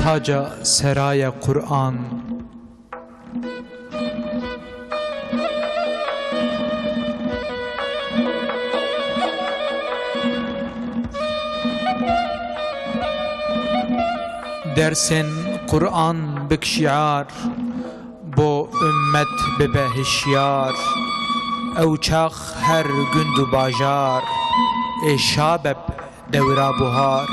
taca seraya Kur'an. Dersin Kur'an bik şiar, bo ümmet bibe hişyar. Ew çax her gündu bajar, ê şabeb dewra buhar.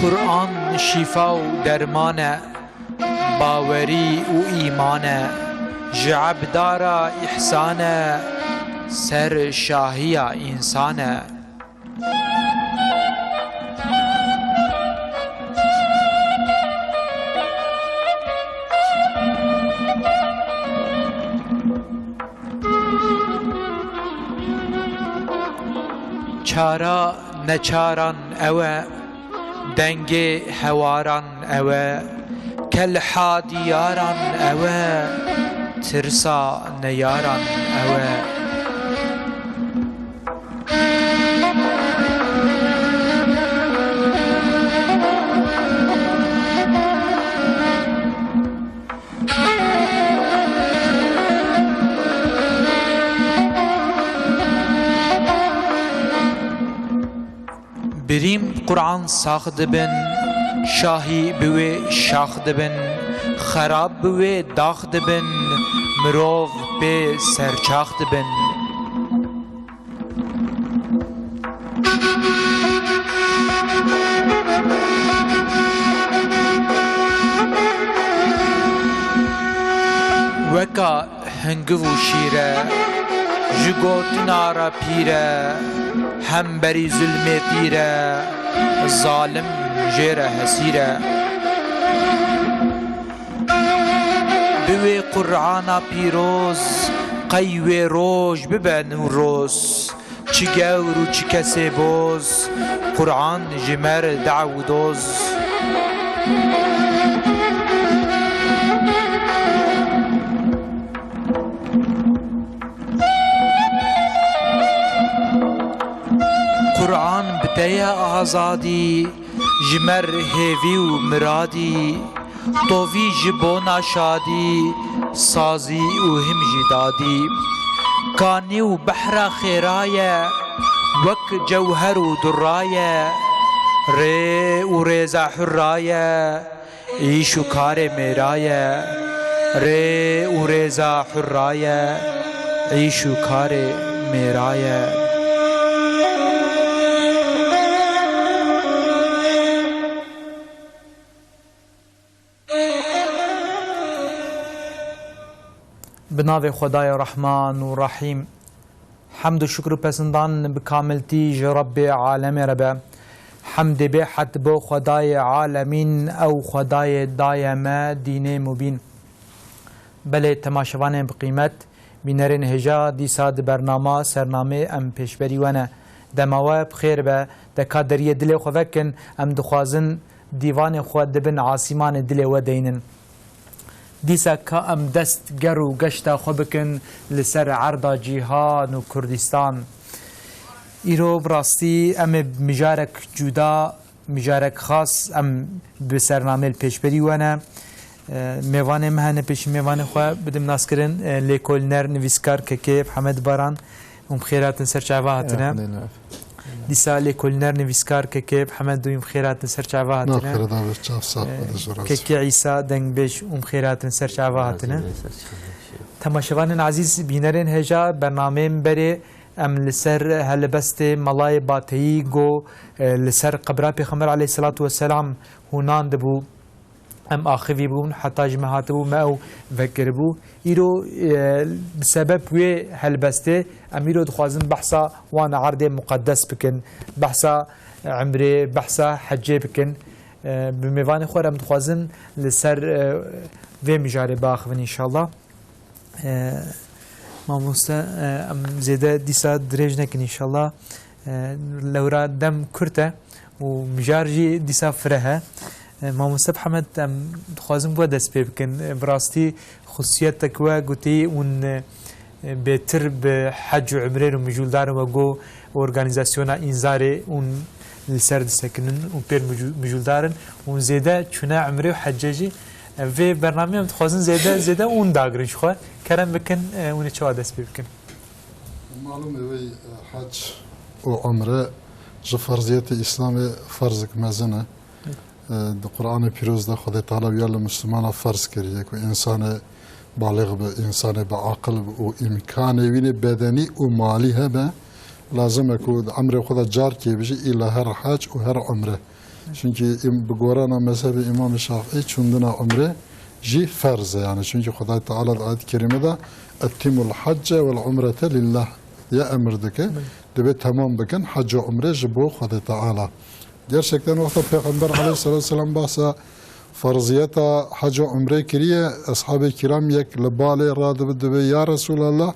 Kur'an şifa u dermane, baweri u imane. Ji abdara ihsane, ser şahiya insane. Çara neçaran ewe, denge hevaran ewe. Kel hadiyaran ewe, tirsa neyaran ewe. Birim Kur'an sax dibin, şahi biwe şax dibin. Xerab biwe dax dibin, mirov bê serçax dibin. Weka hingiv û şîre, ji gotina ra pîre. Hem berî zulmê tîre, zalim jê re hesîre. Bi wê Qur'ana pîroz, qey wê roj bibe nûroz. Çi gewr û çi kesê boz, Qur'an ji me re dew û doz. Kur'an biteye azadî, ji mer hêvî û miradî. Tovî ji bona şadî, sazî û him jî dadî. Kanî û behra xêraye, wek cewher û duraye. Rê û rêza hurraye, îş û karê mêraye. Rê û rêza hurraye, îş û karê mêraye. Binavê Xwedaya Rahman û Rahîm. Hemd û şükr û pesindan bi kamiltî ji Rabbê alemê re be. Hemdê bêhet bo Xwedayê alemîn, ew Xwedayê daye me dînê mubîn. Belê temaşevanên bi qîmet, bînerên hêja dîsa di bernama sernamê em pêşberî we ne. Dema we bi xêr be, deka deriyê dilê xwe vekin, em dixwazin dîvanê xwe dibin asîmanê dilê we deynin. Dîsa ka em dest ger û geşta xwe bikin li ser erda cîhan û Kurdistan. Îro bi rastî em ê mijarek cuda, mijarek xas em bi sernamê li pêşberî we ne. Mêvanê me hene pêşî mêvanê xwe bidim naskirin lêkolner nivîskar Kekê Hemed Baran û bi xêr hatin ser çava hatine. Dîsa lêkolner nivîskar Kekê Hemed û bi xêr hatin ser çava hatine. Kekê İsa dengbêj û bi xêr hatin ser çava hatine. Temaşevanên ezîz, bînerên hêja bernameyên berê em li ser helbestê malayê bateyî got li ser qebra Pêxember aleyhissalatu vesselam hûnan dibû. Em axivî bûn, heta ji me hatibû me ew vekiribû. Îro bi sebeb wê helbestê em îro dixwazin behsa wan erdê muqeddes bikin, behsa emrê, behsa hecê bikin. Bi mêvanê xwe em dixwazin li ser vê mijarê biaxivin înşallah. Mamoste em zêde dîsa dirêj nekin înşallah. لورا دم كرته ومجارجي ديسا فرها ما مصطفى حمد خوازم بو دست بكن براستي خصوصيتك وقتي ون بتر بحج وعمره ومجول دار وجو اورغانيزاسيونا انزاري ون السرد سكنن وبير مجول دارن وزيدا شنا عمره وحجاجي في برنامج متخوزن زيدا ون داغرن شو كرم بكن ون تشوا دست بكن معلومه وي حج وعمره جو فرضية إسلامي فرضك مزنه القرآن بيروز ده خدای تعالی ویال مسلمان فرض کریه که انسان بالغ به انسان با عقل و امکان وینه بدنی و مالی هبه لازمه که عمر خدا جار کی بشه الا هر حج و هر عمره چونکه بگورانا مذهب امام شافعی چوندنا عمره جی فرض يعني چونکه خدای تعالی آیت کریمه ده اتم الحج والعمره لله یا امر دکه دبی تمام بکن حج و عمره جبو خدای تعالی. Gerçekten vakti Peygamber aleyhisselam bahsa farziyeta hac ve umre kiriye ashab-ı kiram yek lebale radı be ya Resulallah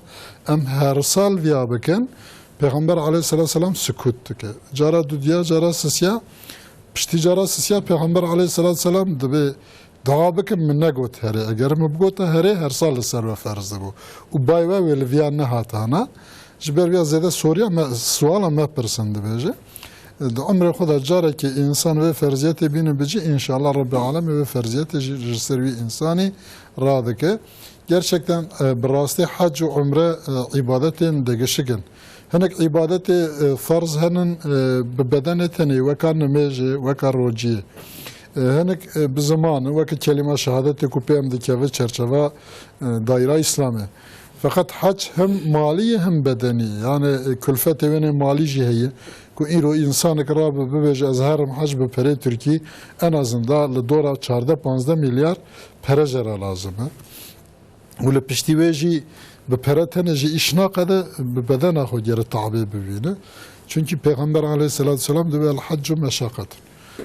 em her sal viya beken Peygamber aleyhisselam sükut tike. Cara düdya cara sisya pişti cara sisya Peygamber aleyhisselam de daha beken minne got here. Eğer mi got here her sal ser ve farz bu. U bayva ve viya ne hatana. Jiber viya zede soruya suala me persende beje. عمر خدا جاره که انسان و فرضیت بینه بچه انشالله رب العالمین و فرضیت جسروی انسانی راده که gerçekten براستی حج و عمره عبادتین دگشگن هنک عبادت فرض هنن ببدن تنی وکان نمیجه وکان روجیه هنک بزمان وکه کلمه شهادت کوپیم دکیوه چرچوه دایره اسلامه fakat hac hem mali hem bedeni yani külfet evine mali ciheyi ku iro insanı karabe bebeje az herim hac be pere Türkiye en azından le dora 14-15 milyar pere jera lazım. Ule piştiveji be pere teneji işna kada be bedena xo geri tabi bibine. Çünkü Peygamber aleyhissalatü vesselam de el haccu meşakkat.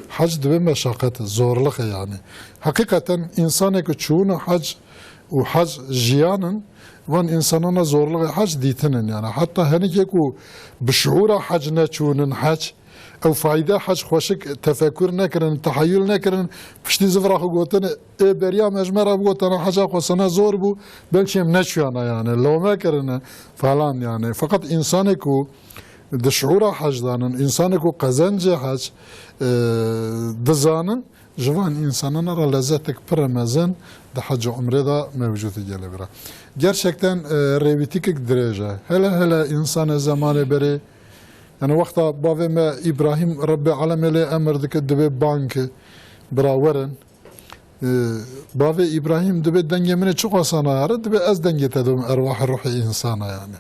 Hac de meşakkat zorluk yani. Hakikaten insanı ki çoğunu hac و حج جيانن وان انسانانا زورلغ حج ديتنن يعني حتى هنيك يكو بشعور حج نچونن حج او فايده حج خوشك تفكر نكرن تحيل نكرن فشتي زفرا خو قوتن اي بريا مجمره بوتن حج خوسنا زور بو بلشم نچوانا يعني لو ما كرن فلان يعني فقط انسانكو دشعور حج دانن انسانكو قزنج حج دزانن جوان insanana را lezzetek pıremezin de hac umre da mevcut gelebira. Gerçekten revitikik derece. Hele insan zamanı beri yani vakta baveme İbrahim Rabbi alemele emrdik debe bankı braverin bave İbrahim debe dengemine çok asana yarı debe az dengetedum ervah ruhi insana yani.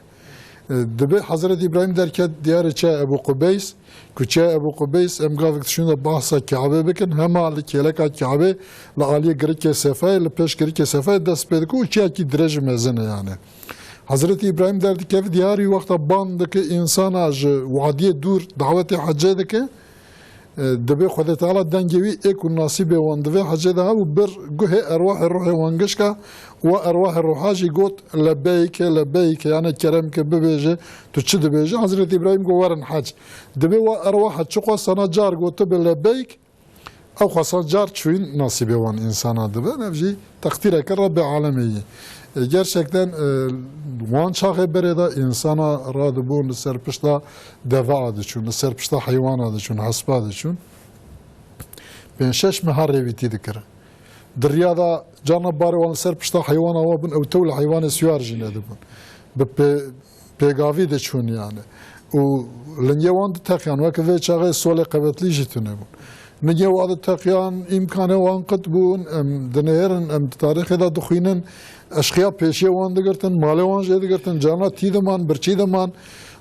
Debe Hazreti İbrahim derken diğer Ebu Kubeys Küçe Ebu Kubeys emgavik şunda bahsa Kabe bekin hema ali keleka Kabe la aliye girike sefay la peş girike sefay dest pedik o ki derece mezene yani. Hazreti İbrahim derdi ki diğer vakta bandaki insana vadiye dur daveti haccedeki دبي خدای تعالی دنگوی ایک نصیب واندوی حجه ده و بر گوه ارواح روح وانگشکا و ارواح روحاجی گوت لبیک یعنی کرم که ببیجه تو چی دبیجه حضرت ابراهیم گو ورن حج دبي و ارواح چقو سنا جار گوت به لبیک او خاصا جار چوین نصیب وان انسان دبي نفجی تقدیر که رب عالمی gerçekten wan çağı bereda insana radibun serpişta deva adıçun serpişta hayvan adıçun hasba adıçun ben şeş mehar reviti dikir deryada cana bari wan serpişta hayvan avabun ev tevl hayvan siyar jinedibun be pegavi de çun yani o lenye wan takyan ve keve çağı sole kuvvetli jitunebun نجي وهذا التقيان إمكانه وانقط بون دنيرن تاريخ هذا دخينن أشخاص بيشي وان دقرتن ماله وان شيء دقرتن جانا تيدمان برشي دمان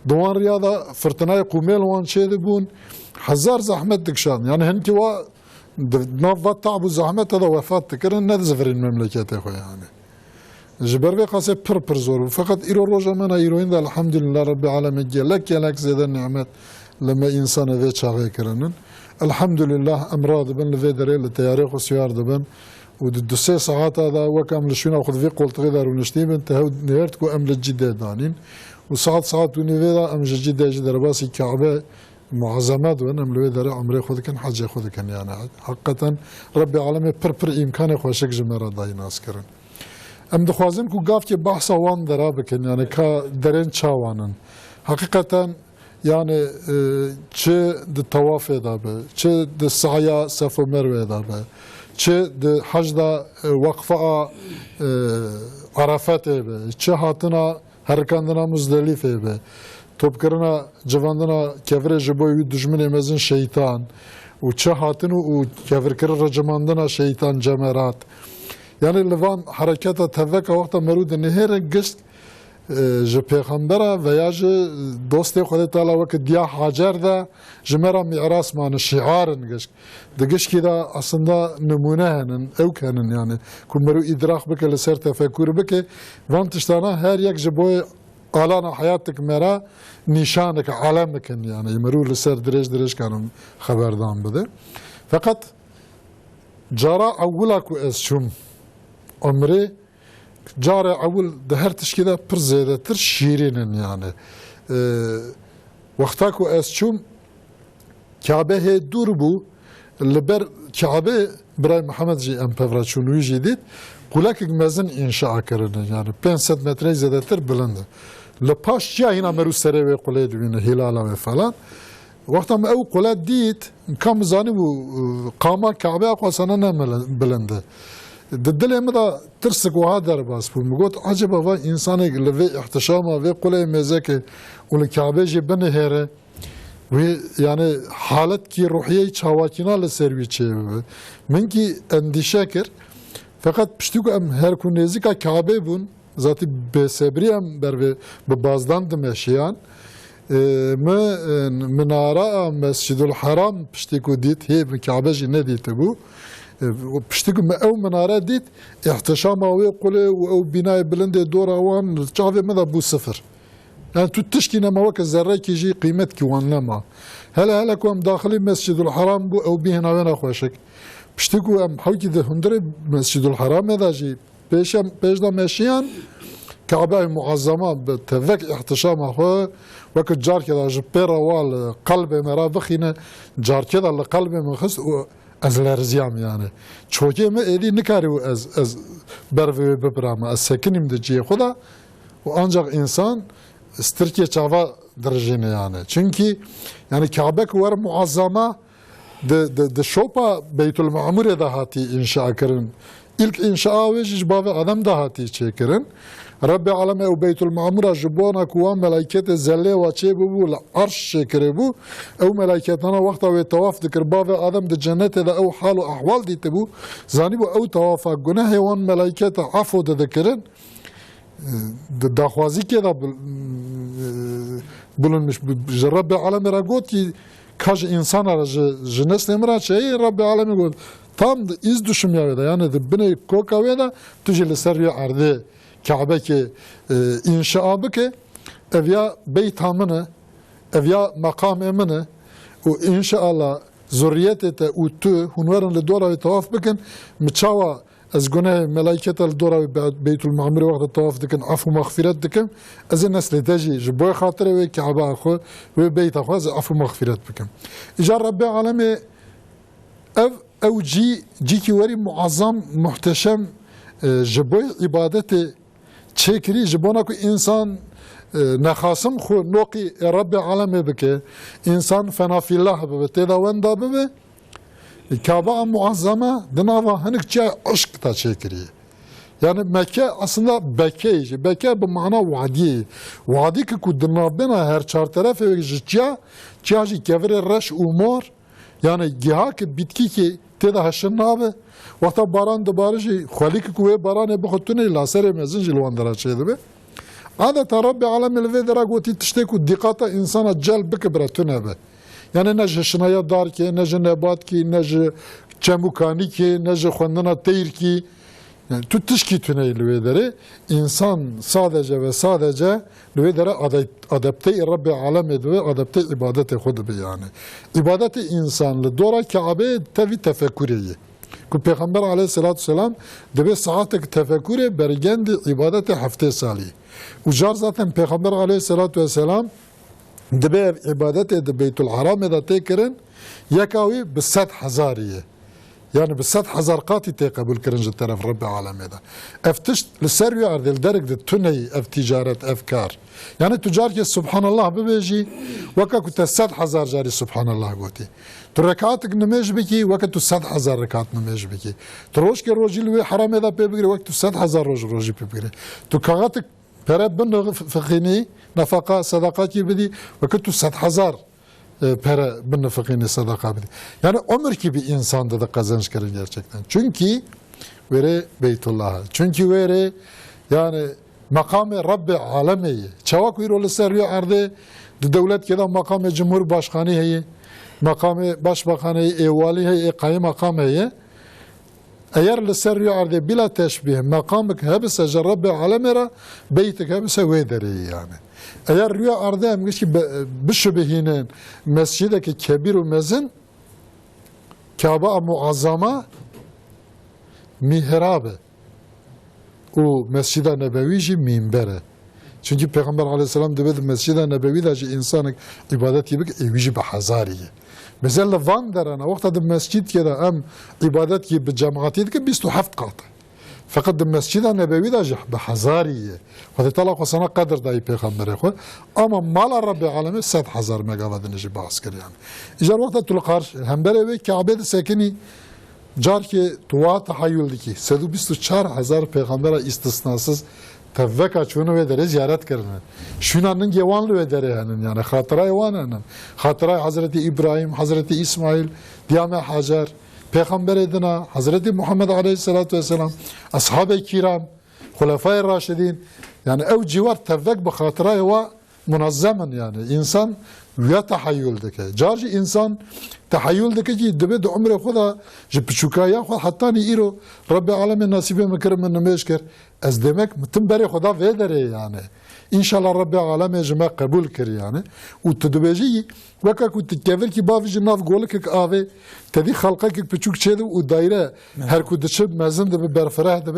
دوان رياضة فرتناي قوميل وان شيء بون هزار زحمة دكشان يعني هنكي وا نفط تعب زحمة هذا وفاة تكرن نذزفر المملكة أخوي يعني جبر في قاسي بر زور فقط إيرو روجا منا إيروين ده الحمد لله رب العالمين لك زيد النعمات لما إنسان ذي شاغي كرنن الحمد لله امراض بن لذي دري للتياريخ وسيار دبن ودسي ساعات هذا وكم لشونا وخذ في قلت غير ونشتي بنت نهرتكو امل الجدة دانين ساعت ونيفيدا أم جدي داجي درباسي كعبة معظمات وأنا ملوي دري عمري خود كان حاجة خود كان يعني حقيقة ربي عالمي پر إمكانه خوشك جمرة داي ناس كرن أم دخوازم كو قافتي بحثا وان درابكن يعني كا درين چاوانن حقيقة يعني چه د طواف دابه چه د سعيا صفا مروه دابه چه د حج دا وقفه عرفات به چه هاتنا هرکاندنا مزدلفه به توب کرنا جواندنا کفر جبوی دشمن مزن شیطان و چه هاتن و کفر کر رجماندنا شیطان جمرات يعني لوان حركات تفك وقت مرود نهر قشت جه پیغمبره و یا جه دوست خود تعالی وقت دیا حاجر ده جمرا معراس مان شعار نگش دگش کی دا اصلا نمونه هنن او کنن يعني كمرو ادراك بك لسر تفكر بك وان تشتانا هر یک جبوی آلانا حياتك مرا نشانك علامك يعني مرو لسر درج كانوا خبردان بده فقط جرى اولك اسشم عمري جاري اول دهر تشكيله پر زياده تر شيرين يعني وقتاكو اسشم كعبه هي دور بو لبر كعبه براي محمد جي ام بفراتشونوي جديد قولك مزن انشاء كرن يعني 500 متر زياده تر بلند لباش جا هنا مرو سري وقولي دوين هلالا وفلان وقت ما او قولات ديت كم زاني قاما كعبه اقوى بلنده ددل مدا ترسك وهذا باس بمقول عجب هذا إنسان اللي احتشامه في قلة مزاك والكعبة جبنا هره ويعني حالت كي روحية شواكينا لسروي شيء من كي عندي شاكر فقط بشتوك أم هر كونيزي كعبة بون ذاتي بسبري أم بري ببازدان دمشيان ما منارة مسجد الحرام بشتوكو ديت هي بكعبة جنة ديتبو بشتكم او مناره ديت احتشام او قله او بناء بلند دور اوان تشافي ماذا بو صفر يعني تشكي نما وك الذره كيجي قيمه كيوان لما هلا كوم داخلي مسجد الحرام بو او بهنا وين خوشك بشتكو ام حوكي ده هندري مسجد الحرام هذا جي بيش دا ماشيان كعبه معظمه بتذك احتشام اخو وك جار كذا جبيره وال قلب مرافخنا جار كذا القلب مخص از لرزيام يعني چوكي ما ايدي نكاري از برفي ببرامه از سكنيم دجي خدا و ancak insan استركي çava درجينه يعني çünkü yani Kabe var muazzama de şopa Beytül Mamur da hati inşa kırın ilk inşa ve jibave adam da hati çekirin Rabbi aleme o Beytül Mamur'a jibona kuvan melekete zelle ve çebu arş şekeri bu o meleketana vakta ve tavaf dikir bave adam de cennete de o halu ahval dite bu zani bu o tavafa günah hevan melekete afo da dikirin daxwazi ki da bulunmuş Rabbi aleme ragot ki kaç insana jinesle mira şey Rabbi aleme got tam iz düşüm ya yani de bine koka ve da tujeli serya ardı Kabe ki inşa bike evya beyt hamını evya makam emini o inşallah zurriyete u tu hunwaran le dora ve tawaf bikin mçawa از گناه ملائکت الدورا بیت المعمر وقت الطواف دکن عفو مغفرت دکن از الناس اللي تجي جبوي خاطره و كعبه اخو و بيت اخو عفو مغفرت بكم اجا ربي عالمي او جي كي وري معظم محتشم جبوي عبادتي تشكري جبونا كو انسان نخاسم خو نوقي ربي عالمي بك انسان فنا في الله بتدا وندا به Kabe muazzama dınava hanik çay aşk ta çekiri. Yani Mekke aslında Bekke, Bekke bu mana vadi. Vadi ki ku dınavbena her çar tarafı ve jitya, çaji kevre reş umar. Yani giha ki bitki ki teda haşın nabe. Vakta baran da barışı, khalik ku ve baran bu khutune la sere mezin jilwandara çeydi be. Adeta Rabbi alemil ve dera goti tişte ku dikata insana celb kibretune be. Yani ne şınaya dar ki, ne nebat ki, ne çemukani ki, ne xwendina teyr ki, yani tutuşki tüneyli vedere insan sadece ve sadece vedere adapte Rabbi alem ve adapte ibadete xud bi yani. İbadeti insanlı dora Kabe tevi tefekkürüye. که پیغمبر علیه السلام دبی ساعت تفکر برگند عبادت هفته سالی و جار ذاتن پیغمبر علیه السلام دبی عبادت بیت الحرام دا تکرن یکاوی به 100,000 يعني ب100,000 قاطي تقبل كرنج الطرف رب العالمين ده افتشت لسريو عرض الدرج التني اف تجارة افكار يعني تجار سبحان الله ببيجي وكا كنت 100,000 جاري سبحان الله قوتي تركعاتك نميج بكي وقت 100,000 ركعات نميج بكي تروش كي روجي لوي حرام هذا بيبغري وقت 100,000 روجي بيبغري تكاغاتك برد بن فقيني نفقه صدقات بدي وقت 100,000 para bu nafakini sadaka bedi. Yani ömür gibi insanda da kazanç kırın gerçekten. Çünkü vere Beytullah'a. Çünkü vere yani makamı Rabbi alemeyi. Çavak bir olı seriyor ardı. Devlet keda makamı Cumhurbaşkanı heyi. Makamı Başbakanı evvali heyi. Kayı makamı heyi. Eğer lisseriyor ardı bila teşbih makamık hebise Rabbi alemera beytik hebise vederi yani. Eğer rüya arda emmiş ki bişbihinin mescideki kebir ve mezin Kabe muazzama mihrabı o mescid-i nebevi minbere. Çünkü Peygamber aleyhisselam dedi mescid-i nebevi de insanın ibadet gibi evici bir hazariye. Mesela Van derana vakti mescid ki de em ibadet gibi cemaati ki 27 katı. Fakat mescid-i nebevi de bihazariye. Ve talak sana kadar dahi peygamberi koy. Ama mala Rabbi alemi 100,000 megawatt enerji bahs kır yani. İcar vakti tulkar hem bere ve Kabe'de sekini car ki tuva tahayyül ki 124,000 peygambere istisnasız tevveka çunu ve dere ziyaret kırılır. Şunanın gevanlı ve dere yani hatıra evanının. Hatıra Hazreti İbrahim, Hazreti İsmail, Diyame Hacer, Peygamber edina, Hazreti Muhammed Aleyhisselatü Vesselam, Ashab-ı Kiram, Hulefai Raşidin, yani ev civar tevvek bu hatıraya ve münazzemen yani insan ve tahayyüldeki. Carcı insan tahayyüldeki ki debe de umre kuda ji piçukaya kuda hatta ni iro Rabbi alemin nasibe mekrim men meşker ez demek mutum beri kuda ve dere yani. İnşallah Rabbi aleme cema kabul kır yani. U tedbeji vaka ku tekevir ki bavi nav golek ave tedi halka ki piçuk çedi u daire her ku dışıp mezin de berferah de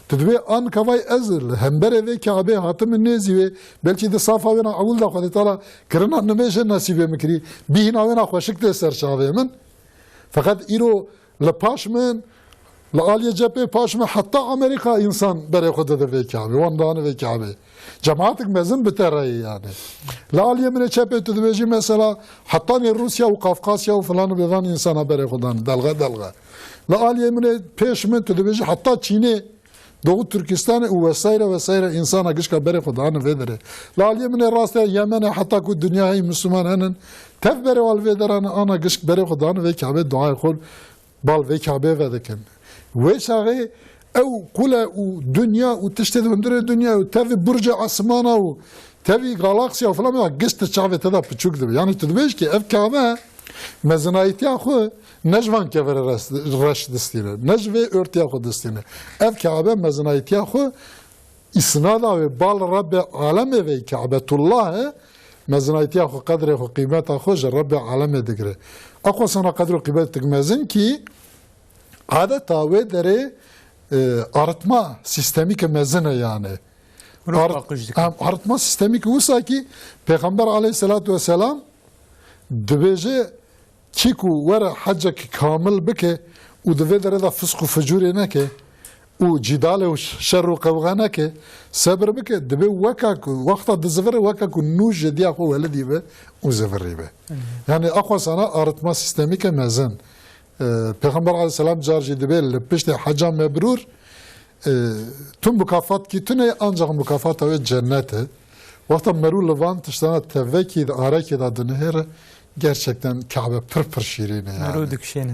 tedbe an kavay ezil hembere ve Kabe hatim nezi ve belki de safa ve avul da kuda tala kırına nemeje nasibe mekri bihina ve hoşik de ser şavemen fakat iro la paşmen la aliye cephe paşmen hatta Amerika insan bere kuda de ve Kabe vandan ve Kabe cemaatik mezun bitereyi yani. La aliye mine çepet tedbeji mesela hatta ne Rusya ve Kafkasya ve falan bevan insan haberi kudan dalga. La aliye mine peşmen tedbeji hatta Çin'e Doğu Türkistan vesaire insana gışka haberi kudan vedere. La aliye mine rastya Yemen'e hatta ku dünyayı Müslümanın tevbere val vederan ana gışk beri kudan ve Kabe dua kul bal ve Kabe vedekin. Ve şağı او كله ودنيا وتشتد هندرة دنيا وتبي برج عثمانة وتبي غالاكسيا وفلان قست الشعب تدا بتشوك دبي يعني تدبيش كي اف كامه مزنايتي اخو نجوان كفر رش دستينه نجوي ارتي اخو دستينه اف كعبه مزنايتي اخو اسنادا وبال رب عالم في كعبه الله مزنايتي اخو قدر اخو قيمه اخو رب عالم دغري اخو سنه قدر قيمه تكمزن كي هذا تاوي دري arıtma sistemik mezene yani. Arıtma sistemik olsa ki Peygamber aleyhissalatu vesselam dibece kiku vera hacca ki kamil bike u dve dere da fısku fecure neke u cidale u şerru kavga neke sabır bike dibe vakaku vakta dizvere vakaku nuj diye ko veledi be u zevri be. Yani akwa sana arıtma sistemik mezen. Peygamber aleyhisselam carci dibe peşte hacca mebrur tüm mükafat ki tüne ancak mükafat ve cennete. Vakta meru levan tıştana tevveki de araki de adını her gerçekten Kabe pır şirine yani. Meru dükşene.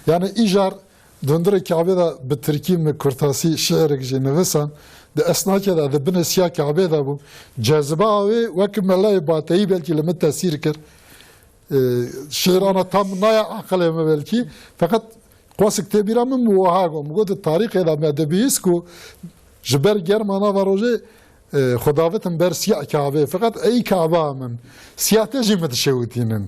Yani icar döndüre Kabe'de bitirki mi kurtasi şiir ki nevesan de esnake de bine siyah Kabe'de bu cezba ve vekimmelâhi bateyi belki lime tesir kır. Şiir ana tam naya akıleme belki fakat قاسك تبيرا من موهاقو مقود التاريخ إذا ما دبيسكو جبر جرمانا وروجي خدافتن بر سياء كعبة فقط أي كعبة من سياء تجي متشوتينن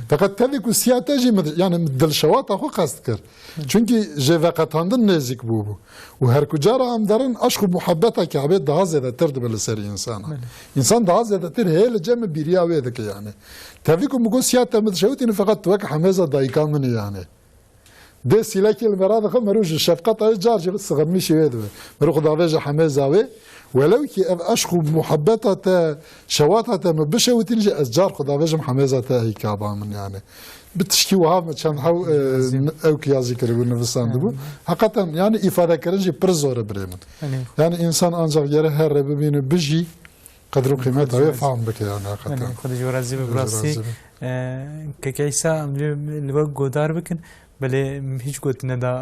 فقط تبي كو سياتا جي يعني مدل شوات أخو قصد كر چونكي جي وقت هندن نزيك بوبو وهر كجارة هم دارن أشخو محبتها كعبيد ده زيادة ترد بالسر إنسان إنسان ده زيادة تر هي لجمع بيريا ويدك يعني تبي كو مقول سياتا مدشوتين فقط توك حمازة دايكان مني يعني ده سلاكي المراد خم مروج الشفقات أي جارج بس غميش ويدو مروج دافج حمازة وي ولو كي أشخو محبتها تا شواتها تا مبشوتين جي أشجار خدافج حمازة تا هي كعبة من يعني بتشكي وهاب كان حو أو كيازي كريبون نفسان دبو حقيقة يعني إفادة كرنجي برزورة بريمن يعني إنسان أنجر يره هر ببين بجي قدر قيمتها ويفهم بك يعني حقيقة خد جورازي براسي ككيسا الوقت قدار بكن بله هیچ گوت ندا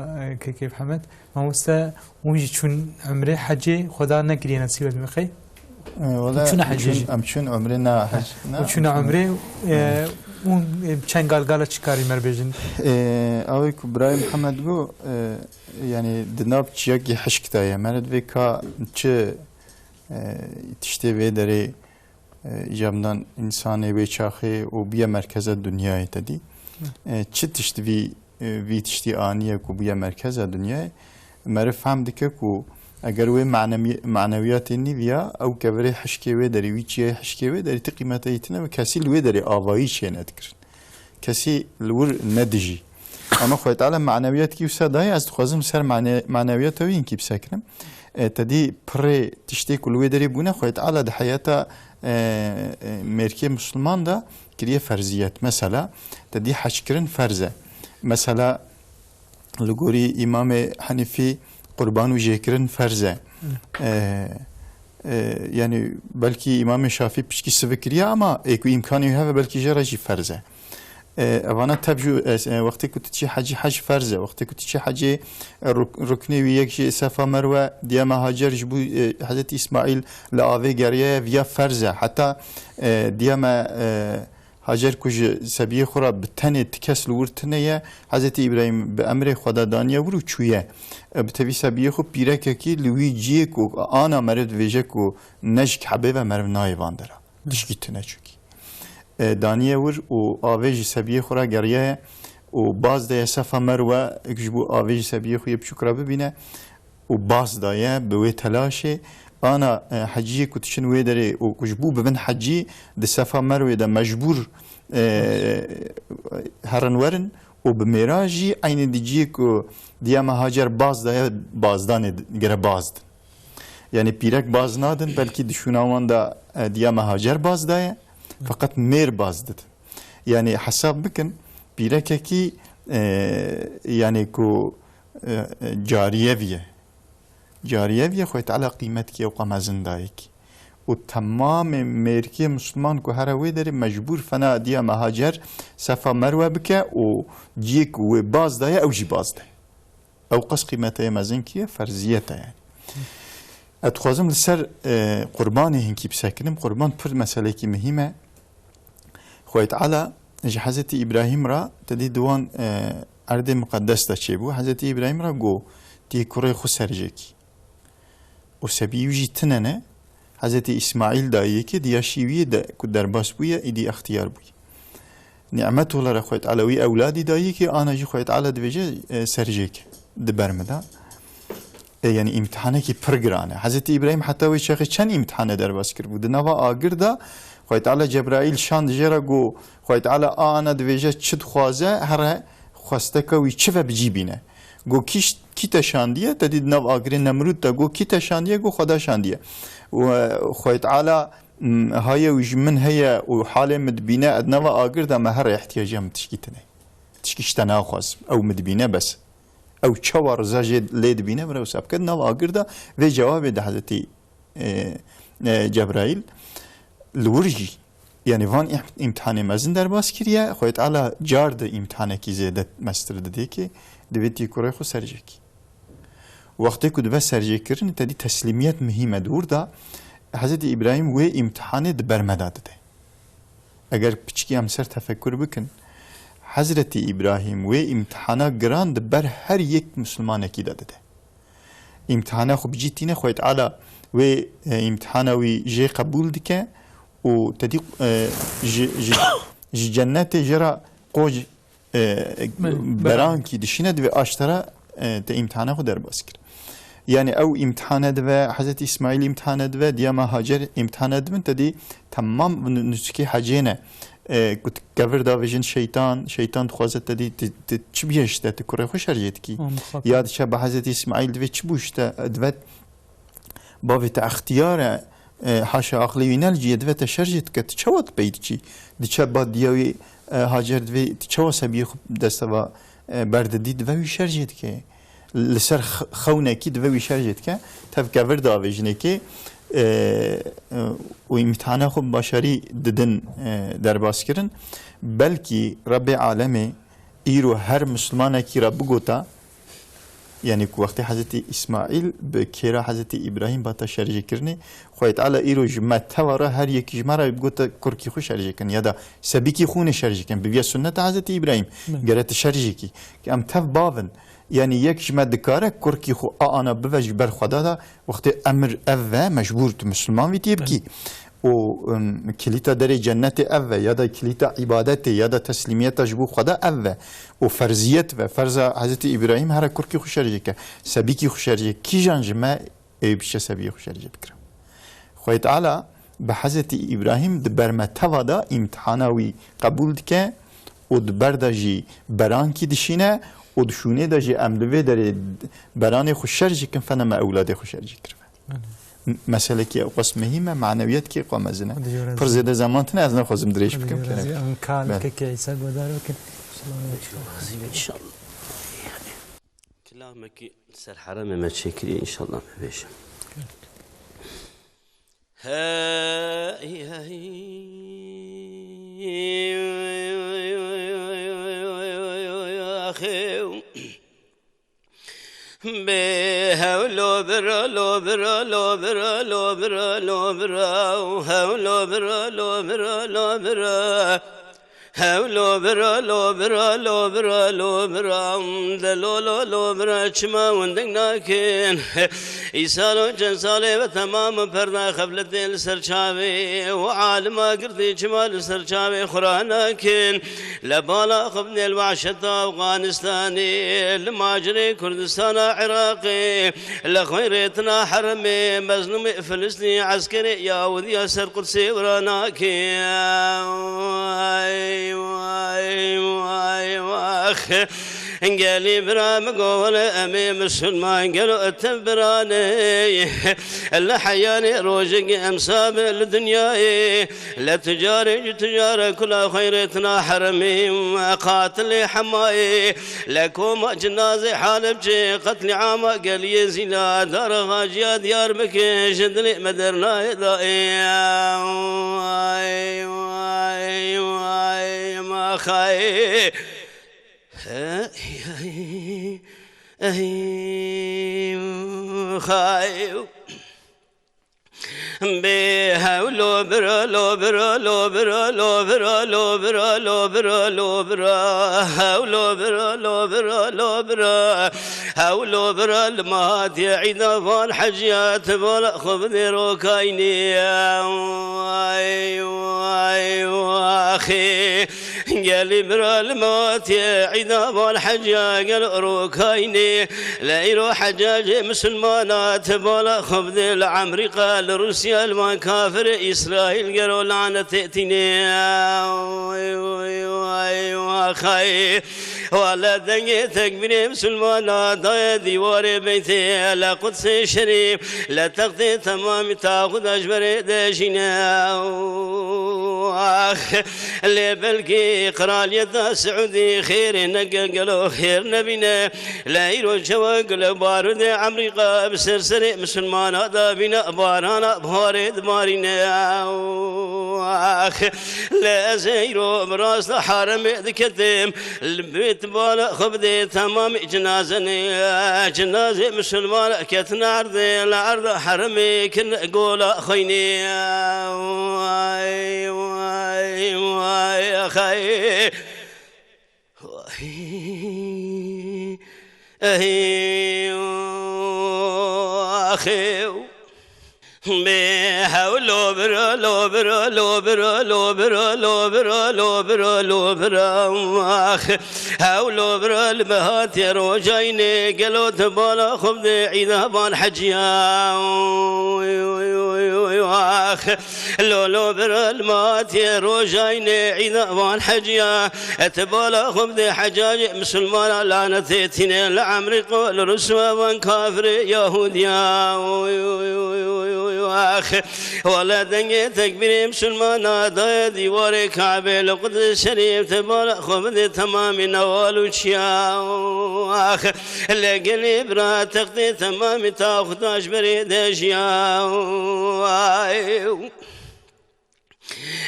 که فهمت ما مستا وجی چون عمره حجی خدا نکری نصیبت میخوای چون حجی چون عمره نه حج نه چون عمره اون چند گالگالا چیکاری مربجن اوی کو برای محمد گو یعنی دناب چیاگی حج کتایه مرد وی کا چه تشتی وی داری جامدان انسانی وی چاخی و بیا مرکز دنیای تدی چه تشتی وی تشتی آنیه کو بیا مرکز دنیای مرد فهم دکه کو اگر وی معنویات نیویا او کبره حشکی وی داری وی چیه حشکی وی داری تقیمت ایتنه و کسی لوی داری آوایی چیه ندکرن کسی لور ندجی اما خواهد تعالی معنویات کی وسا دای از خوازم سر معنویات وی این کی بسکنم تدی پر تشتی کلوی داری بونه خواهد تعالی ده حیاتا مرکی مسلمان دا کریه فرضیت مثلا تدی حج کرن فرضه مثلا لگوری امام حنیفی قربان و جیکرن فرضه yani belki İmam Şafii pişki sıvıkriya ama eko imkanı hava belki jaraji farze. Avana tabju vakti kutiçi hac farze, vakti kutiçi hacı rukni ve yekşi safa merve diyama hacer bu Hazreti İsmail la ave geriye via farze. Hatta diyama hacer kuj sabiye khura bitane tikes lurtneye Hazreti İbrahim be emre Xuda daniye vuru çuye. بتوی سبیه خو پیرک کی لوی جی کو آنا مرد ویژه کو نجک حبه و مرد نایوان داره دشکی تنه چوکی دانیه ور و آویج سبیه خورا گریه و باز ده صفه مروه اکجبو آویج سبیه خو یبچوک را ببینه و باز دایه به تلاشه آنا حجی کتشن وی داره و کجبو ببن حجی ده صفه مروه ده مجبور هرن ورن و به میراجی عین دیجی کو دیم هاجر باز دای بازدان گره بازد یعنی پیرک باز نادن بلکه دشوناوان دا دیم هاجر باز دای فقط میر بازد یعنی حساب بکن پیرک کی یعنی کو جاریه ویه خویت علا قیمت کی او قمازن دای کی و تمام مرکی مسلمان کو هر وی داری مجبور فنا دیا مهاجر صفا مروه بکه و جیک و باز دای او جی باز دای او قص قیمته مزن کیه فرضیته یعنی اتخوازم لسر قربانی هنکی بسکنم قربان پر مسئله کی مهمه خویت علا حضرت ابراهیم را تدی دوان ارد مقدس دا چه بو حضرت ابراهیم را گو دی کره خو سرجکی و سبیوجی تننه Hazreti İsmail dayı ki diye şiviye de kuderbas buya idi ihtiyar buy. Nimet olarak Xuda Alawi evladi dayı ki anacı Xuda Ala dveje serjek debermeda. Yani imtihana ki pergrane. Hazreti İbrahim hatta ve şeyh çen imtihana derbas kir bu. Nava agir da Xuda Ala Cebrail şan dijera go Xuda Ala ana dveje çid xwaze her xwasteka ve çive bicibine. Go ki teşandiye tedid nav agri Nemrut da go ki teşandiye go Xuda şandiye. وخوي تعالى هاي وجمن هي وحاله مدبينه ادنوا اجر ده مهر احتياجه متشكيتني تشكيشتنا خاص او مدبينه بس او تشور زاجد ليدبينه برو سبك نو اجر ده في جواب ده حضرتي جبرائيل الورجي يعني فان امتحان مزن در باس كريا خوي تعالى جارد امتحانه كي زياده مستر ددي كي دبيتي كوري خو سرجكي وقتی که دو سرجه کردن تدی تسلیمیت مهمه دور دا حضرت ابراهیم و امتحان برمداد ده. اگر پچکی هم سر تفکر بکن حضرت ابراهیم و امتحانا گراند بر هر یک مسلمان کی داده ده. امتحانا خوب جیتینه خویت علا و امتحانا وی جه قبول دکه و تدی جنت جرا قوج بران کی دشینه دوی آشترا ته امتحانه خود در باز کرد يعني او امتحانه دوه حضرت اسماعیل امتحانه دوه دیما هاجر امتحانه دوه تدی تمام نسکی حجینه قلت قبر دا وجن شیطان خوازت تدی چی بیشته تکره خوش هرجت کی یاد شب حضرت اسماعیل دوه چی بوشته دوه باوی تا اختیار حاشا عقلی وینال جیه دوه تشرجت که تچوت بید چی دیچه با دیوی هاجر دوه تچو سبیخ دسته و برددی دوه شرجت که لسر خونه کی دوی شرجت که تفکر داویجنه که و امتحانه خوب باشری ددن در باز کردن بلکی رب عالمه ایرو هر مسلمانه کی را بگوتا يعني وقت حضرت اسماعیل به کیرا حضرت ابراهیم با تا شرجه کرنه خواهد تعالی ایرو جمع تواره هر یکی جمع را بگوتا کرکی خو شرجه کن یا دا سبیکی خونه شرجه کن ببیا سنت حضرت ابراهیم گرت شرجه کی که ام تف باون يعني يك جمع دكاره كركي خو أنا بوجه بر خدا دا وقت أمر أذى مجبور مسلمان ويتيبكي و كليتا دري جنة أذى يدا كليتا عبادته يدا تسليمية جبو خدا أذى وفرزية وفرز حضرت إبراهيم هر كركي خو شرجك سبيكي خو شرجك كي جان جمع بيش سبي خو شرجك بكرم خوي تعالى بحضرت إبراهيم دبرما تودا امتحاناوي قبول دك ودبردجي برانكي دشينه و دشونه داجی املوه داره برای خوششرجی کن فنم اولاد خوششرجی کرد. مسئله که قص مهمه معنویت که قام ازنه. پر زیاد زمان تنه از نخوازم دریش بکم کنه. کال که ایسا گوداره کن. ان شاء الله. كلامك سر حرام ما تشكري ان شاء الله بيش. هولو برا لو برا لو برا لو برا لو برا هولو برا لو برا لو برا هولو برا لو برا لو برا لو برا دلو لو لو برا چما وندق ناكن إيسالو جنسالي وتمام پردا خبلت السرچاوي وعالم قرتي جمال السرچاوي خراناكن لبالا خبن الوعشة أفغانستاني الماجري كردستان عراقي لخيرتنا حرمي مظلوم فلسطيني عسكري يا ودي سر قدسي وراناكي قالي برا مقول أمي مسلمان قالوا التبراني اللي حياني روجك أمساب الدنيا لا تجارة كلها خيرتنا حرمي قاتل حماي لكم جنازي حالبجي قتل عام قال يزيلا دار غاجيا ديار بكي شدلي مدرنا يضائي ما خاي خايو بهولو برا لو برا لو برا لو برا لو برا لو برا لو برا هولو برا لو برا لو برا هولو برا المات عيدا فالحجيات بلا خبني روكايني اخي قالي برا الموت عيدا فالحجيا قال روكايني لا يرو حجاج مسلمانات بلا خبني العمري قال روسيا المان كافر إسرائيل قالوا لعنة تأتيني خاي ولا دنيا تكبير مسلمانا ضايا ديوار بيتي لا قدس شريف لا تقضي تمام تاخذ أجبر داشينا اللي بلقي قرال يدا سعودي خير نقل قالوا خير نبينا لا يروج شواق بارد أمريكا بسرسري مسلمان هذا بنا بارانا بهارد مارينا لا زيرو براس حرم ذكتم البيت بالا خبدي تمام جنازة مسلمان كتنا عرضي العرض حرمي كن قولا خيني يا خي أخي لو برا لو برا لو برا لو برا لو برا لو برا لو برا لو برا المهات يا روجيني قالوا تبالا خبز عيدها بان حجيا لو برا المهات يا روجيني عيدها بان حجيا تبالا خبز حجاج مسلمان لعنتين لعمري قول رسوا وان كافر يهوديا ولا دنيا تكبير مسلمان ضايا ديوار كعبة القدس الشريف تبارك خبز تمام نوال وشيا لقلي برا تقضي تمام تاخذ بريد اشياء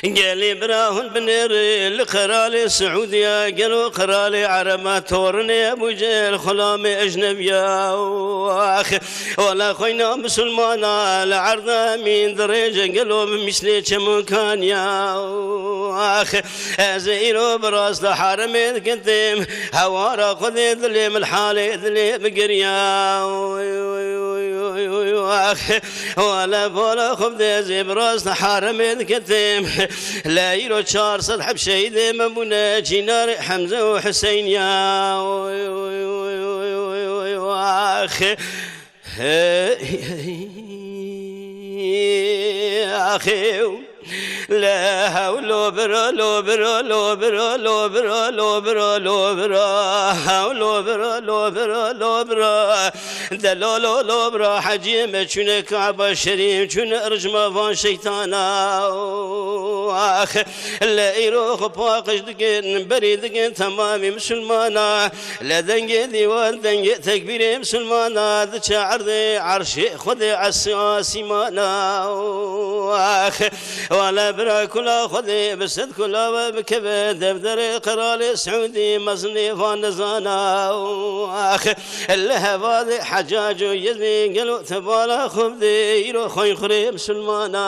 قالي براهن بنير الخرالي السعودية قالوا خرالي عرما تورني ابو جيل خلامي اجنبيا ولا خوينا مسلمانا العرض من دريجة قالوا مثلي كمكان يا زيرو براس حرمي قديم هوارا خذي ذلي من حالي ذلي بقريا ولا بولا خبز زي براس حرمي قديم لا يرو شار صدح بشيد مبونا جينار حمزة وحسين يا أخي لا حول برا لو برا لو برا لو برا لو برا لو برا حول برا لو برا لو برا دلو لو برا حجيم چون كعبة شريف چون ارجما فان شيطانا لا يروخ باقش دقين بري دقين تمامي مسلمانا لا دنجي ديوان دنجي تكبير مسلمانا ذا عرضي عرشي خذي عساسي مانا ولا برا كلا خذي بسد كلا بكبد بدر قرالي سعودي مصني فانزانا الهباد حجاج يزني قالوا تبالا خبدي يرو خوي خري مسلمانا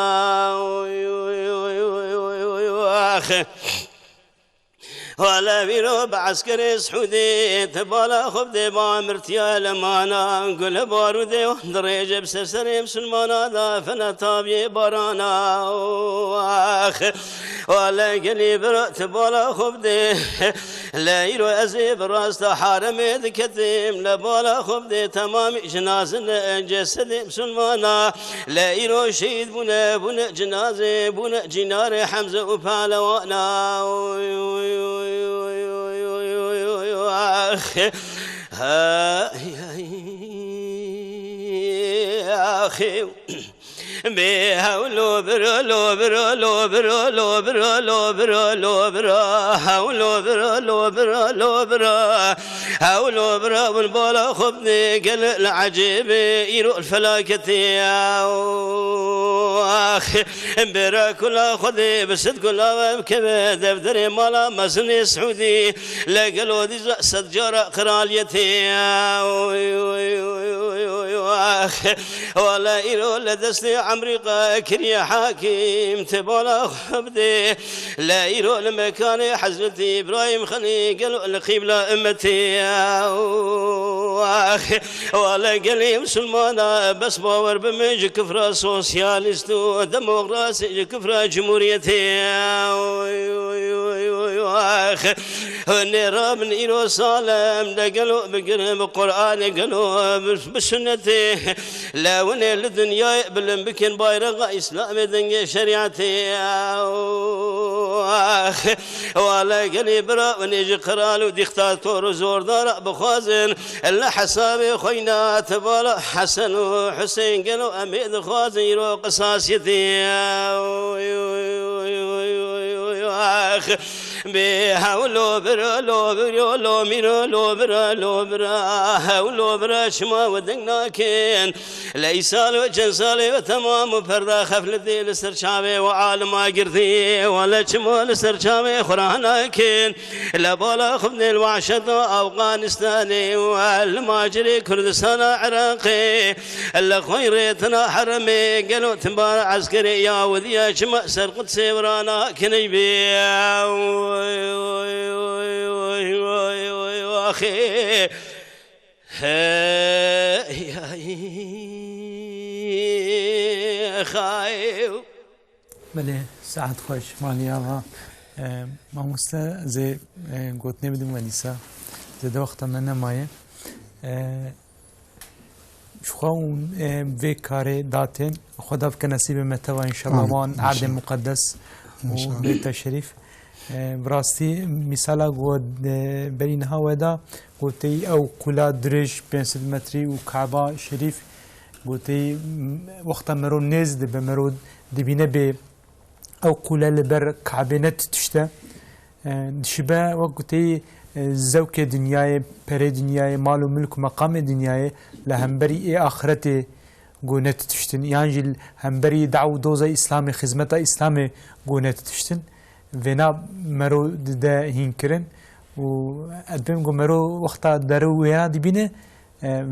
ولا بيرو بعسكري سعودي تبالا خبدي بامرتيا لمانا قل بارودي وندريج بسرسري مسلمانا ذا فنا تابي بارانا ولا قلي برو تبالا خبدي لا يرو ازيب راس حارمي ذكتيم لبالا خبدي تمام جنازة جسدي مسلمانا لا يرو شهيد بنا جنازة بنا جنار حمزة وبالوانا أخي بهولو برا لو برا لو برا لو برا لو برا لو برا هولو برا لو برا لو برا هولو برا والبالا خبني قال العجيب يرو الفلاكتي اخ برا كلها خذي بسد كلها بكبد بدري مالا مسني سعودي لا قالوا دي صد جرى قراليتي ولا يرو لدستي عمريقا كريا حاكم تبولا خبدي لا يرو لمكان حزبتي ابراهيم خلي قالوا القبلة امتي ولا قالي مسلمانا بس باور بمج كفر سوسياليست وديمقراطي كفر جمهوريتي نرى من إيرو صالم قالوا بقرب القرآن قالوا بسنتي لا ون الدنيا يقبل بكن بايرغ إسلام دنيا شريعتي ولا قالي برا ونيجي قرال وديختاتور زور دار بخازن الا حسابي خوينا تبالا حسن وحسين قالوا اميد خازن يرو قصاصيتي بهولو برا لو برا لو ميرو لو برا لو برا ولو برا شما ودناكين ليس الوجه صالي وتمام فردا خفلتي لسرشامي وعالم قرثي ولا شما لسرشامي خراناكين لبولا خبني الوعشد افغانستاني والماجري كردستان عراقي الا خيرتنا حرمي قالوا تنبار عسكري يا وذيا شما سر قدسي ورانا كنيبي أخي خايو بله ساعت خوش مالی آقا ما مستا زی گوتنی بدیم ولیسا زی دو وقتا من نمایه شخوا اون وی کار داتن خدا بکن نصیب متوا انشالله وان عرض مقدس و بیت شریف براستی مثلا گود برین هاودا گوتی او کلا درش 500 متری و کعبه شریف گوتی وقتا مرو نزد به مرو دبینه به او کلا لبر کعبه نت تشته دشبه وقتی زوک دنیای پر دنیای مال و ملک و مقام دنیای لهمبری آخرت گونت تشتن یعنی همبری دعو دوز اسلامی خدمت اسلامی گونت تشتن ونا مرو ده هینکرن و ادبیم گو مرو وقتا درو وینا دبینه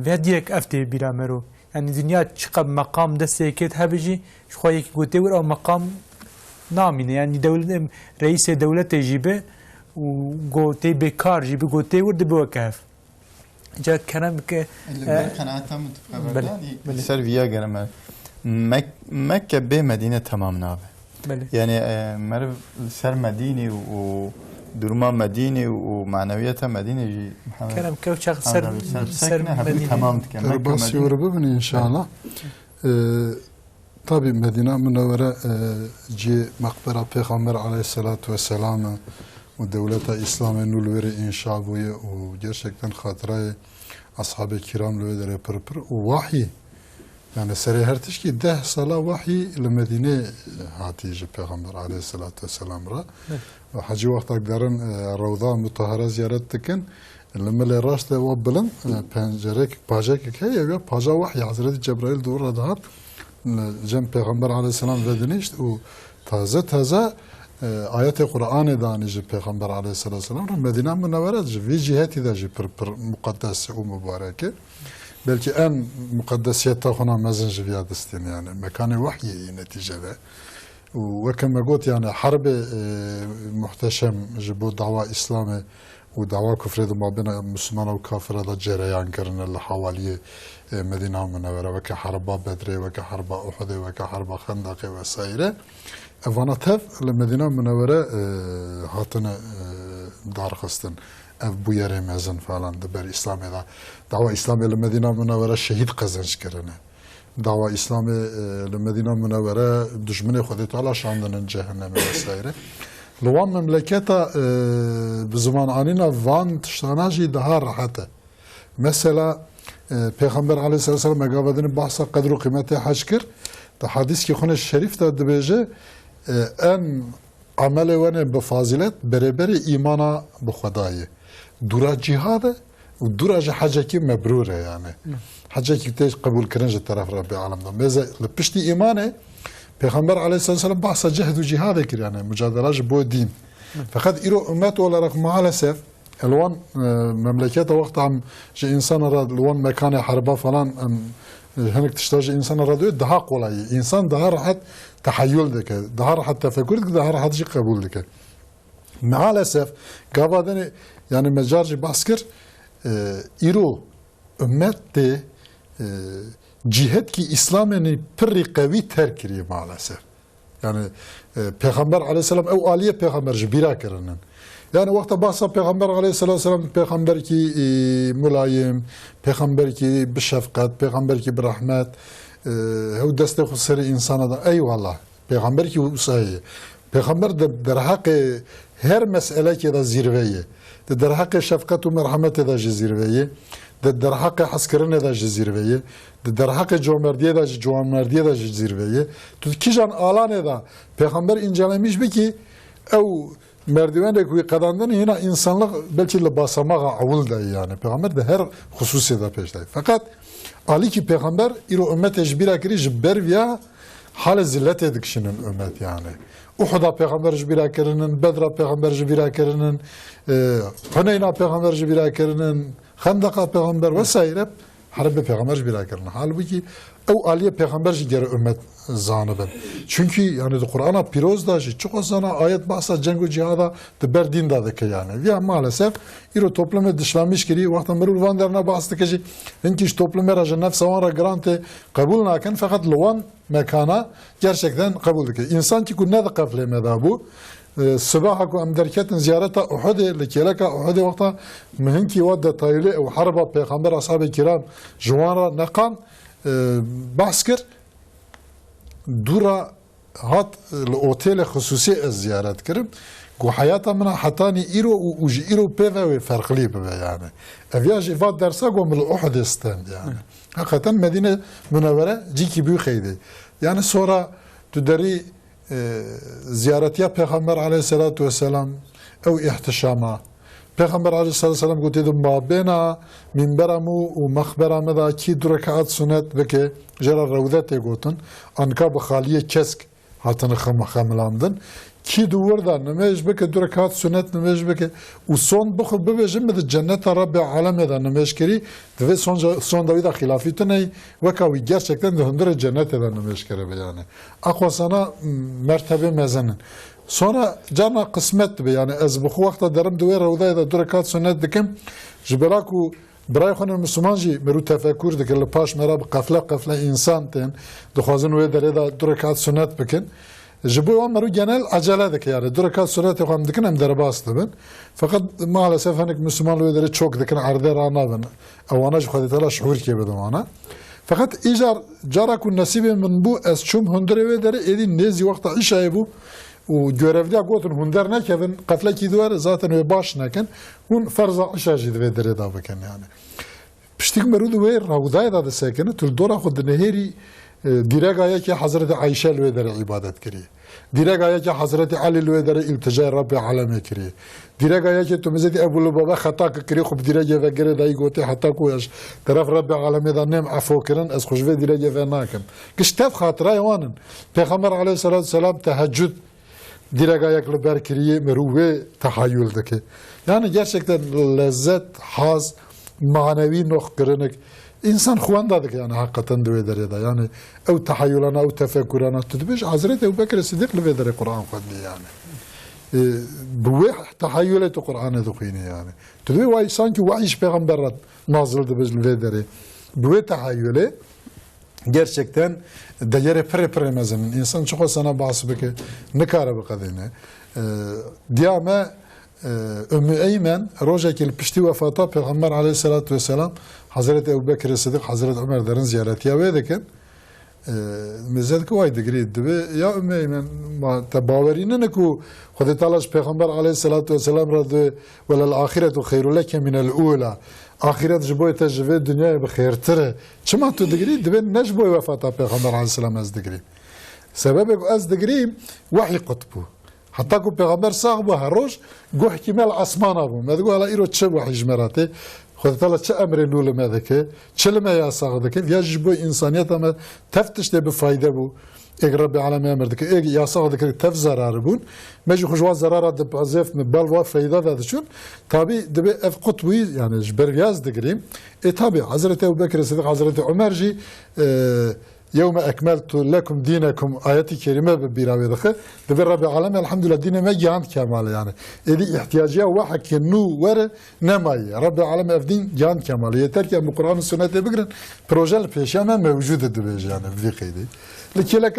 و دیرک افته بیرا مرو یعنی دنیا چقدر مقام دسته کت هبجی شخوایی که گوته ور او مقام نامینه یعنی دولت رئیس دولت جیبه و گوته بکار جیبه گوته ورد بوکف جا کنم که قناعتم متفقه سر ویا گرم مکه به مدینه تمام نابه يعني مرة سر مديني ودرما مديني ومعنوياتها مدينة كلام كيف شخص سر مدينة تمام بس يوربني إن شاء الله طبعا مدينة منورة جي مقبرة پیغمبر عليه الصلاة والسلام ودولة إسلام نولوري إنشاء بوية وجرشكتن خاطرة أصحاب الكرام لو يدري بربر ووحي يعني سري هرتش كي 10 صلاة وحي لمدينة هاتيج پیغمبر عليه الصلاة والسلام را وحجي وقت اقدرن روضة مطهرة زيارتكن لما اللي راشته وبلن پنجرك باجك هي يا باجا وحي حضرت جبرائيل دور ردهات جنب پیغمبر عليه السلام ودنيشت و تازه آيات القرآن دانيج پیغمبر عليه الصلاة والسلام مدينة منورة في جهتي دا جي مقدس ومباركة بلكي ان مقدسيتها هنا مزن جفيا دستين يعني مكان وحي نتيجة ذا وكما قلت يعني حرب محتشم جبو دعوة إسلامي ودعوة كفر ما بين مسلمان وكافر هذا جريان كرن اللي حوالي مدينة منورة وكحرب بدر وكحرب أحد وكحرب خندق وسائره أفانتها المدينة منورة هاتنا دار خستن اف بویره مزن فعلا دبر اسلامی دا دعوة اسلامی لمدینه منوره شهید قزنج کرنه دعوة اسلامی لمدینه منوره دشمن خود تعالی شاندن جهنم وسایره لوان مملکتا بزمان آنینا وان تشتغناجی دها راحته مثلا پیغمبر علیه السلام مقابدن بحثا قدر و قیمت حج کر تا حدیث که خونش شریف تا دبیجه ان عمل ونه بفاضلت برابر ایمانا بخدایه دورا جهاده و دورا حاجه مبروره يعني حاجه تيج قبول كرنج الطرف رب العالمين ماذا لبشتي ايمانه پیغمبر عليه الصلاه والسلام بحث جهد وجهاد كر يعني مجادله بو دين فقد ايرو امات ولا رقم مالسف الوان مملكته وقت عم جي انسان راد الوان مكان حربه فلان هناك تشتاج انسان رادو ده قولاي انسان ده راحت تحيل دك ده راحت تفكر ده راحت شي قبول دك مالسف قابدني يعني مجارج باسكر ايرو امت جهاد كي اسلامي بري قوي تركري مالسف يعني پیغمبر عليه السلام او آلية پیغمبر جبيرا كرنن يعني وقت بحثا پیغمبر عليه الصلاة والسلام پیغمبر كي ملايم پیغمبر كي بشفقت پیغمبر كي برحمت هو دست خسر انسان دا اي والله پیغمبر كي صحيح پیغمبر در حق هر مسئله كي دا زيرويه در حق شفقت و مرحمت دا زيرويه در حق حسكرن دا زيرويه در حق جومردیه دا جوانمردیه دا زيرويه تو كيجان آلان دا پیغمبر incelemiş بكي او merdivende kuyu kadandın yine insanlık belki basamağa avul da yani peygamber de her hususiyede peşte. Fakat Ali ki peygamber iro ümmet ecbira kiri jibber veya hal zillet edikşinin ümmet yani. Uhud'a peygamber jibira kirinin, Bedra peygamber jibira kirinin, Huneyn'a peygamber jibira kirinin, Khandaq'a peygamber vesaire harbe peygamber jibira kirinin. Halbuki او آلیه پیغمبر جی گر امت زانبن چونکی یعنی در قرآن پیروز داشتی چون زنا آیت بحثا جنگ و جهادا دبر دین داده که یعنی ویا maalesef ایرو توپلم دشلامیش کری وقتا مرور وان درنا بحث که اینکیش توپلم را جنف سوان را گرانت قبول نکن فقط لوان مکانا gerçekten قبول که انسان کی کو نه قفله مدابو صباح کو ام درکتن زیارت احد لکیلک احد وقتا مهنکی ود طایله او حرب پیغمبر اصحاب کرام جوان را نقان بحث کرد دورا هات الاوتيل خصوصي الزيارات كرم جو حياتا منا حتاني ايرو وجي ايرو بيفا فرق لي يعني افياجي فات درسا جو من الاحد ستاند يعني حقيقة مدينة منورة جيكي بيو خيدي يعني صورة تدري زيارتيا پیغمبر عليه الصلاة والسلام او احتشاما پیغمبر عليه الصلاة والسلام قلت يدو ما بينا منبرمو ومخبرم دا كي دركات سنت بكي جرى الروضات يقولون انكا بخالية كسك هاتن خملاندن كي دور دا نميش بكي دركات سنت نميش بكي وصون بخل ببجم مد الجنة رب العالم دا نميش كري دفي صون داويدا خلافي تنهي وكاوي gerçekten de هندر الجنة دا نميش كري بياني اقوى سنة مرتبة مزنن sonra cana kısmet be yani ez bu vakta derim duvar ravda da durakat sünnet dikim jberaku برای خانم مسلمانجی مرو تفکر دکل پاش مرا قفله انسان تن دخوازن و دره دا درکات سنت بکن جبوی آن مرو جنال عجله دک یاره درکات سنت خواهم دکن هم در باست بن فقط maalesef هنگ مسلمان و دره چوک دکن عرضه رانا بن اوانج خودی تلا شعور کی بدم آنا فقط ایجار جارا کن نصیب من بو از چوم هندره و دره ایدی نیزی وقت عشای بو و görevliye gotun hundar nekevin qafla ki duvar zaten ve baş nekin hun farza işajid ve dere da bakan yani piştik merudu ve ravdaya da sakene tul dora khud neheri diragaya ki Hazreti Ayşe ve dere ibadet kiri diragaya ki Hazreti Ali ve dere iltica Rabbi aleme kiri diragaya ki tumzeti Ebu Lubaba khata kiri khub dirage ve gere dai gote hatta ko yaş taraf Rabbi aleme da nem afo kiran az khosh ve dirage ve nakin kiştaf khatira yawanin Peygamber aleyhissalatu vesselam teheccüd direk ayaklı berkiriye meruve tahayyüldeki. Yani gerçekten lezzet, haz, manevi noh kırınık. İnsan huandadık yani hakikaten de eder ya da yani ev tahayyülana, ev tefekkürana tutmuş. Hazreti Ebu Bekir Siddiq lüvedere Kur'an kondi yani. Bu tahayyületi Kur'an'ı dokuyunu yani. Tüdü vay sanki vahiş peygamberrat nazıldı biz lüvedere. Bu tahayyüle gerçekten değeri pere mezenin. İnsan çok sana bahsediyor ki ne kadar bu kadını. Diyame Ümmü Eymen rojekil pişti vefata Peygamber aleyhissalatu vesselam Hazreti Ebu Bekir Sıddık Hazreti Ömer derin ziyaretiye vedekin. Mizet ki vay digri dibe ya Ümmü Eymen tabaverine ne ku Hadi talaş Peygamber aleyhissalatu vesselam radü velel ahiretu khayru leke minel ula. Ahiret jboy tecrübe dünyaya bir hayırtır. Çima tu digri dibe ne jboy vefata Peygamber aleyhisselam az digri. Sebebi az digri vahiy kutbu. Hatta ku Peygamber sahibi haroş go ihtimal asmana bu. Medgu ala iro çe vahiy jmerate. Hadi talaş çe emri nulu medeke. Çelme ya sağdaki. Ya jboy insaniyet ama teftiş de bir fayda bu. اگر رب العالمین امرده که اگر یاساق دکر تف زرار بون مجی خوشواز زرارات دب ازف مبال و فایده داده چون تابی دب اف قطبی یعنی جبریاز دگریم تابی حضرت ابوبکر صدیق حضرت عمر جی يوم أكملت لكم دينكم آياتي كريمة ببيراوي دخل دب رب العالمين الحمد لله دين ما جاند كمال يعني إذا احتياجية واحد كنو ور نماي رب العالمين أفدين جاند كمال يترك من القرآن والسنة بقرن بروجال بيشامة موجودة دبيج يعني في قيدي لكلا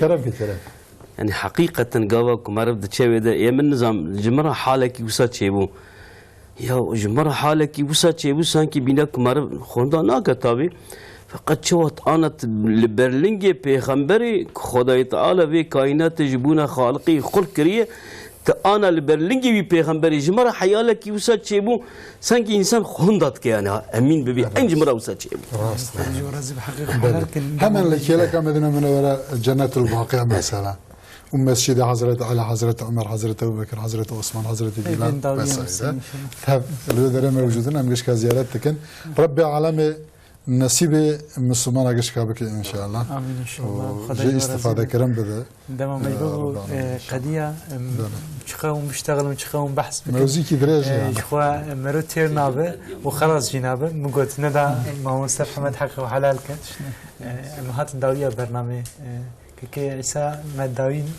كلام يعني حقيقة جوابك ما رفض تشوي ده يا من نظام جمرة حالك يوسات شيبو يا جمرة حالك يوسات شيبو سانكي بينك ما رفض خوندا ناقة فقط شوت أنا لبرلينجي بيخمبري خداي تعالى في كائنات جبونا خالقي خلق كريه أنا لبرلينجي بيخمبري جمرة حيالك يوسات شيبو سانكي إنسان خندت كيانا أمين ببي أين جمرة يوسات شيبو هم اللي كلا كمدنا من وراء جنة الباقية مثلا ومسجد حضرة على حضرة عمر حضرة أبو بكر حضرة عثمان حضرة بلال بس اللي درنا موجودين هم جش كزيارات تكن رب العالمين نصیب مسلمان اگش کابک ان شاء الله آمین ان شاء الله. جي استفاده كرم بده دما مجبور قضيه تشقوم بيشتغلوا تشقوم بحث موزيكي دريج يعني اخوا مرو تير نابه وخلاص جنابه مقلت ندى ما هو مصطفى محمد حق وحلالك امهات الدوليه برنامج كي عيسى مداوين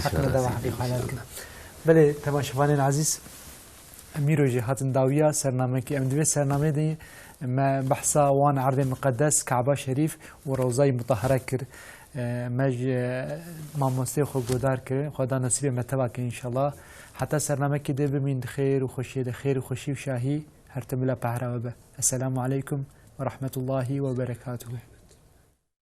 حق ندى وحقيق حلالك بله تمام شوفانين عزيز اميرو جهات الداويه سرنامه كي ام دبي سرنامه دي ما بحثا وان عرض مقدس كعبه شريف وروضه مطهره كر مج ماموسته خو گودار كر خدا نصیب متباك ان شاء الله حتى سرنامه كي دب من خير وخوشي ده خير وخوشي وشاهي هرتملا بحرا. السلام عليكم ورحمه الله وبركاته.